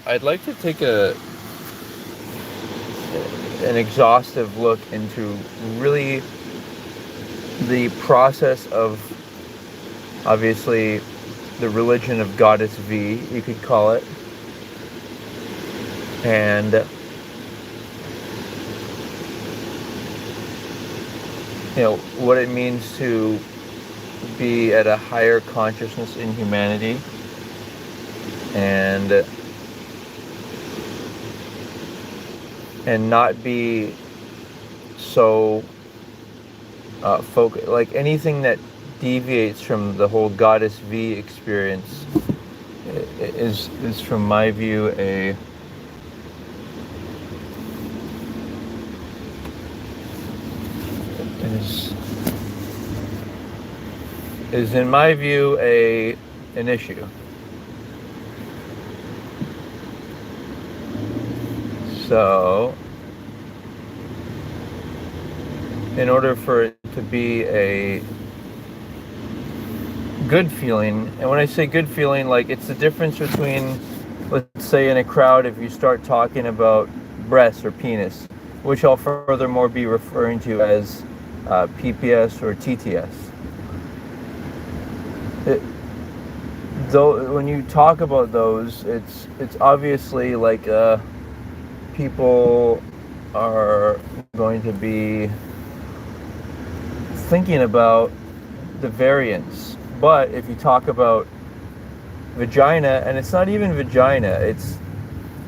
I'd like to take an exhaustive look into really the process of, obviously, the religion of Goddess V, you could call it, and what it means to be at a higher consciousness in humanity, and not be so focused. Like anything that deviates from the whole Goddess V experience is from my view is in my view an issue. So, in order for it to be a good feeling, and when I say good feeling, like it's the difference between, let's say in a crowd, if you start talking about breast or penis, which I'll furthermore be referring to as PPS or TTS. Though when you talk about those, it's obviously like people are going to be thinking about the variance. But if you talk about vagina, and it's not even vagina,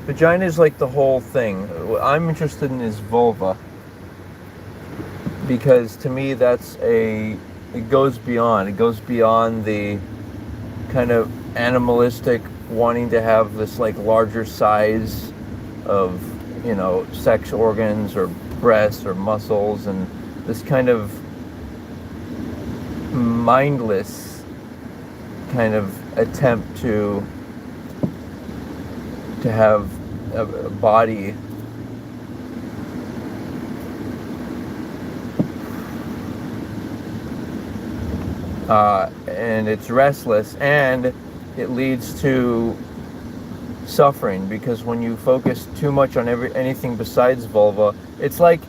vagina is like the whole thing. What I'm interested in is vulva, because to me it goes beyond the kind of animalistic wanting to have this like larger size of sex organs or breasts or muscles, and this kind of mindless kind of attempt to have a body and it's restless, and it leads to suffering, because when you focus too much on anything besides vulva, it's like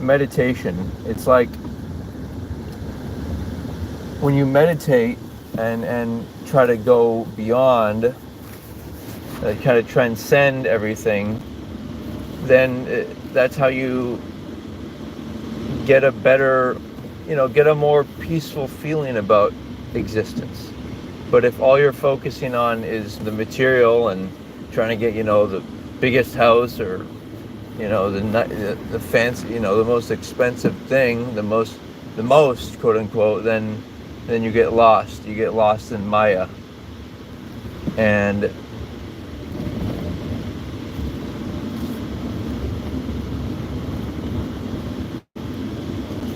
meditation. It's like when you meditate and try to go beyond, kind of transcend everything, then that's how you get a better, get a more peaceful feeling about existence. But if all you're focusing on is the material and trying to get, the biggest house, or, the fancy, the most expensive thing, the most quote unquote, then you get lost. You get lost in Maya. And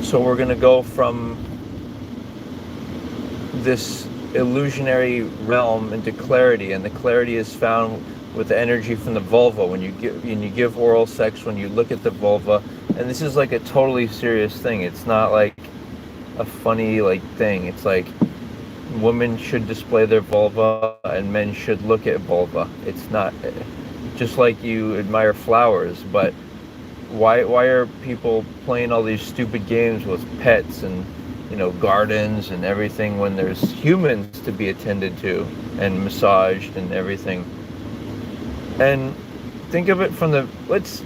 so we're going to go from this illusionary realm into clarity, and the clarity is found with the energy from the vulva. When you give oral sex, when you look at the vulva, and this is like a totally serious thing. It's not like a funny thing. It's like women should display their vulva and men should look at vulva. It's not just like you admire flowers, but why are people playing all these stupid games with pets and gardens and everything, when there's humans to be attended to and massaged and everything? And think of it from the let's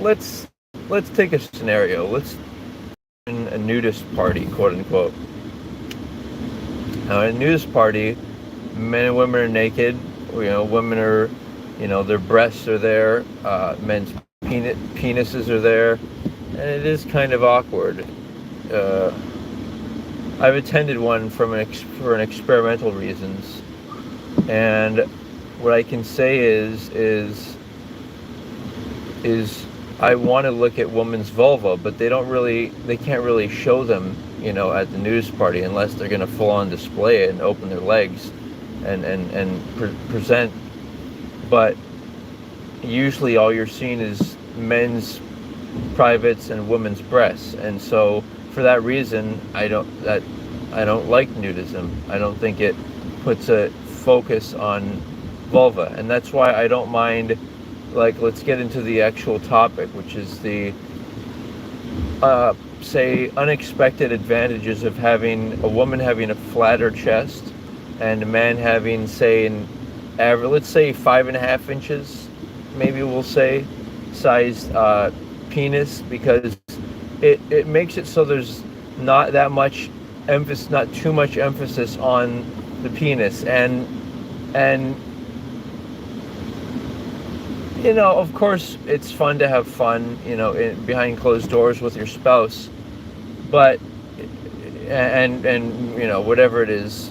take a scenario. Let's in a nudist party, quote unquote. Now, at a nudist party, men and women are naked. Women are, their breasts are there. Men's penises are there, and it is kind of awkward. I've attended one for an experimental reasons, and what I can say is I want to look at women's vulva, but they can't really show them, at the nudist party, unless they're going to full on display it and open their legs and present. But usually all you're seeing is men's privates and women's breasts, and so for that reason, I don't like nudism. I don't think it puts a focus on vulva. And that's why I don't mind, like, let's get into the actual topic, which is the say unexpected advantages of having a woman having a flatter chest and a man having, say, an average, let's say 5.5 inches, maybe we'll say, sized penis, because it makes it so there's not that much emphasis, not too much emphasis on the penis. And of course it's fun to have fun, behind closed doors with your spouse, but and whatever it is,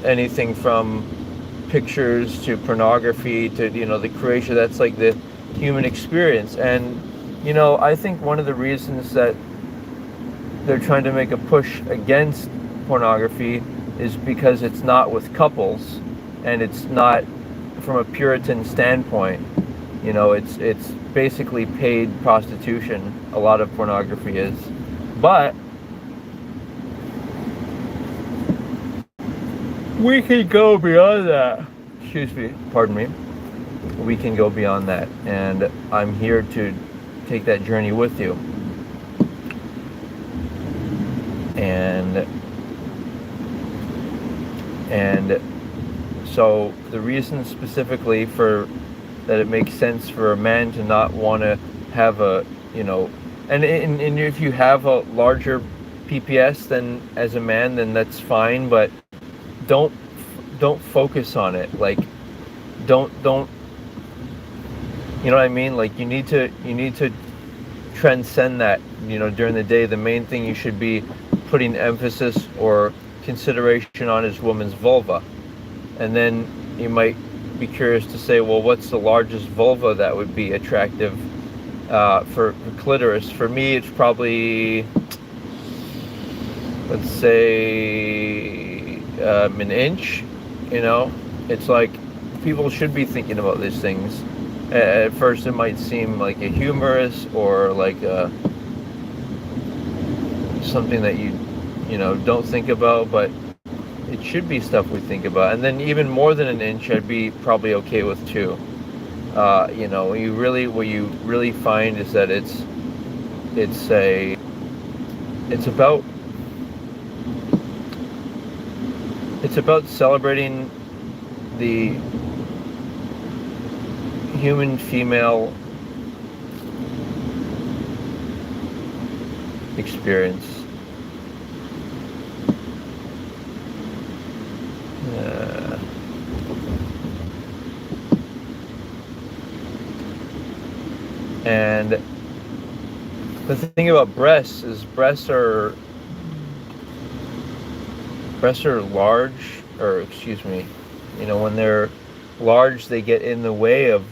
anything from pictures to pornography to the creation, that's like the human experience. And I think one of the reasons that they're trying to make a push against pornography is because it's not with couples, and it's not from a Puritan standpoint. It's basically paid prostitution. A lot of pornography is, but we can go beyond that. Excuse me, pardon me. We can go beyond that, and I'm here to take that journey with you. And so the reason specifically for that it makes sense for a man to not want to have a, and if you have a larger PPS than as a man, then that's fine, but don't focus on it. Like, don't you know what I mean? Like, you need to transcend that. During the day, the main thing you should be putting emphasis or consideration on is woman's vulva. And then you might be curious to say, well, what's the largest vulva that would be attractive for clitoris? For me, it's probably, let's say, an inch. It's like, people should be thinking about these things. At first it might seem like a humorous or like something that you don't think about, but it should be stuff we think about. And then even more than an inch, I'd be probably okay with 2. What you really find is that it's about celebrating the human female experience. And the thing about breasts is breasts are large, or excuse me, when they're large, they get in the way of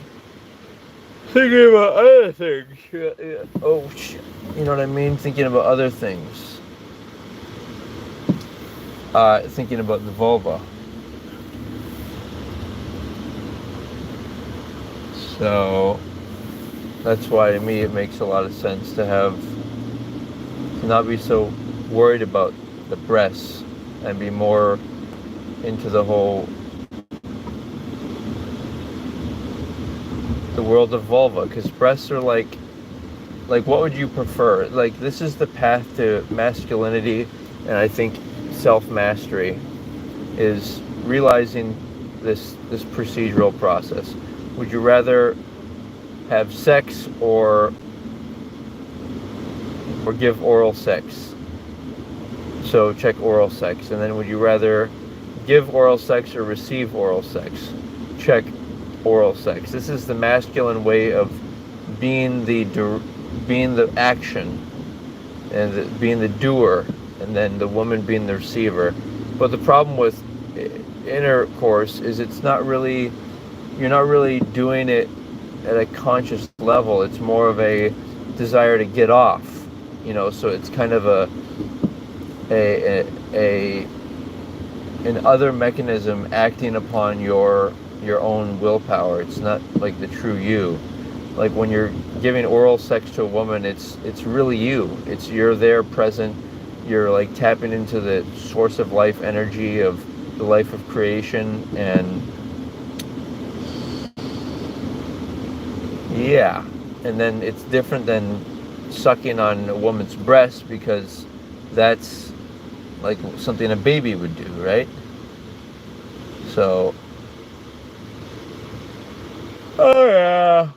thinking about other things. Oh shit. You know what I mean? Thinking about other things. Thinking about the vulva. So that's why to me it makes a lot of sense to not be so worried about the breasts and be more into the world of vulva, because breasts are like what would you prefer? Like, this is the path to masculinity, and I think self-mastery is realizing this procedural process. Would you rather have sex or give oral sex? So check oral sex. And then would you rather give oral sex or receive oral sex? Check oral sex. This is the masculine way of being the action and being the doer, and then the woman being the receiver. But the problem with intercourse is you're not really doing it at a conscious level. It's more of a desire to get off, so it's kind of an other mechanism acting upon your own willpower. It's not like the true you. Like when you're giving oral sex to a woman, it's really you. You're there, present. You're like tapping into the source of life energy, of the life of creation, and Yeah, and then it's different than sucking on a woman's breast because that's like something a baby would do, right? So, oh yeah,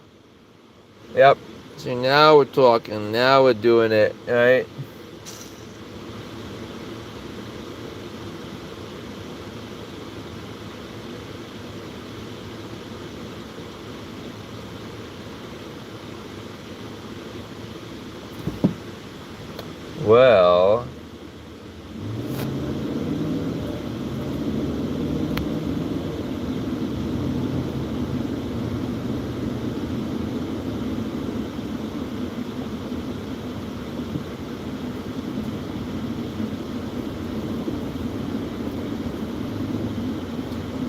yep. See, now we're talking. Now we're doing it, right? Well,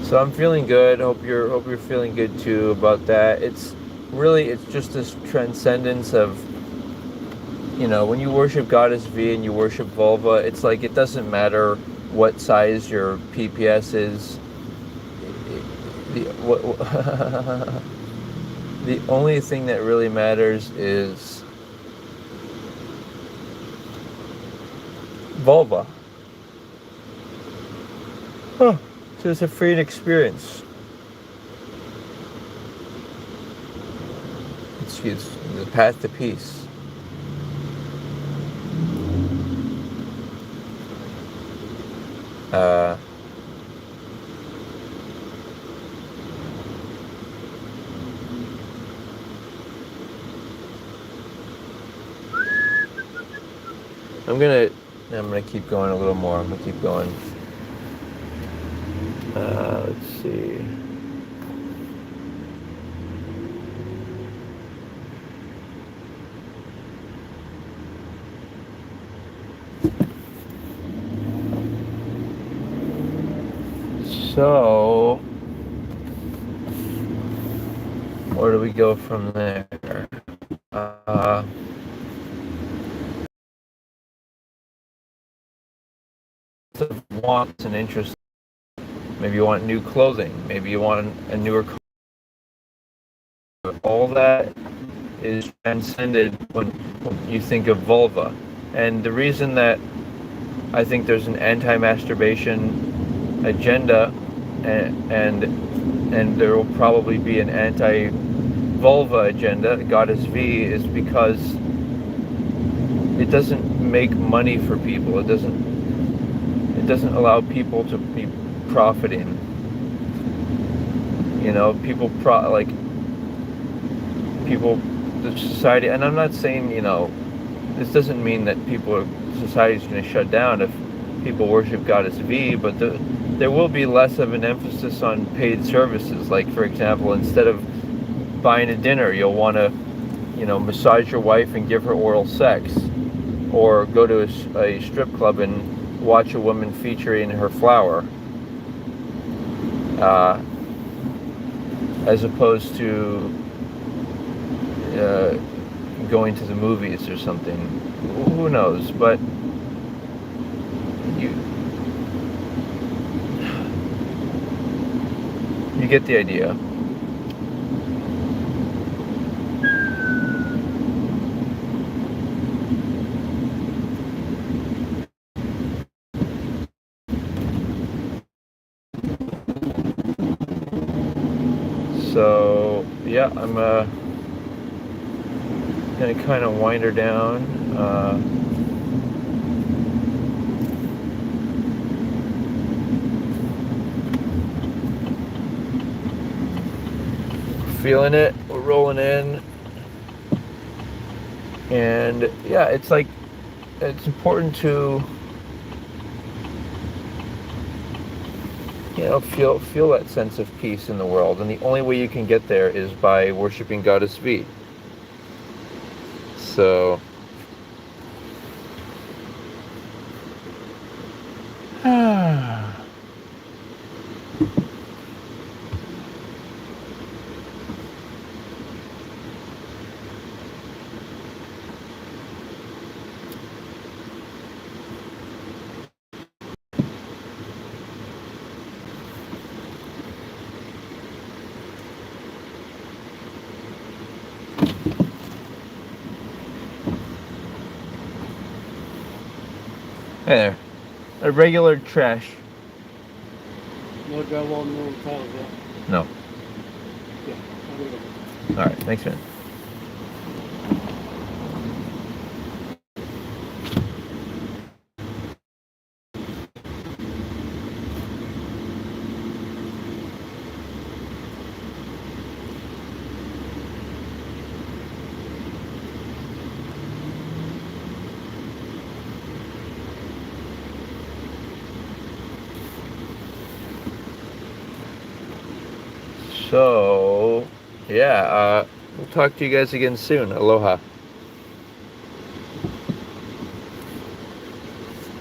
so I'm feeling good. Hope you're feeling good too about that. It's just this transcendence of, when you worship Goddess V and you worship vulva, it's like it doesn't matter what size your PPS is. The the only thing that really matters is vulva. Huh. So it's a freeing experience. It's the path to peace. Uh, I'm gonna keep going a little more. I'm gonna keep going. Let's see. So, where do we go from there? Uh, Wants and interests. Maybe you want new clothing. Maybe you want a newer car. All that is transcended when you think of vulva. And the reason that I think there's an anti-masturbation agenda, and there will probably be an anti-vulva agenda, Goddess V, is because it doesn't make money for people. It doesn't allow people to be profiting. The society, and I'm not saying, this doesn't mean that society's going to shut down if people worship Goddess V, but there will be less of an emphasis on paid services. Like, for example, instead of buying a dinner, you'll want to, massage your wife and give her oral sex, or go to a strip club and watch a woman featuring her flower, as opposed to going to the movies or something. Who knows? But you get the idea. So yeah, I'm gonna kind of wind her down. Feeling it, we're rolling in, and yeah, it's important to feel that sense of peace in the world, and the only way you can get there is by worshiping Goddess V. So There. A regular trash. No drywall, no tiles, yeah. No. Yeah. I'll do it. All right. Thanks, man. So, yeah, we'll talk to you guys again soon. Aloha.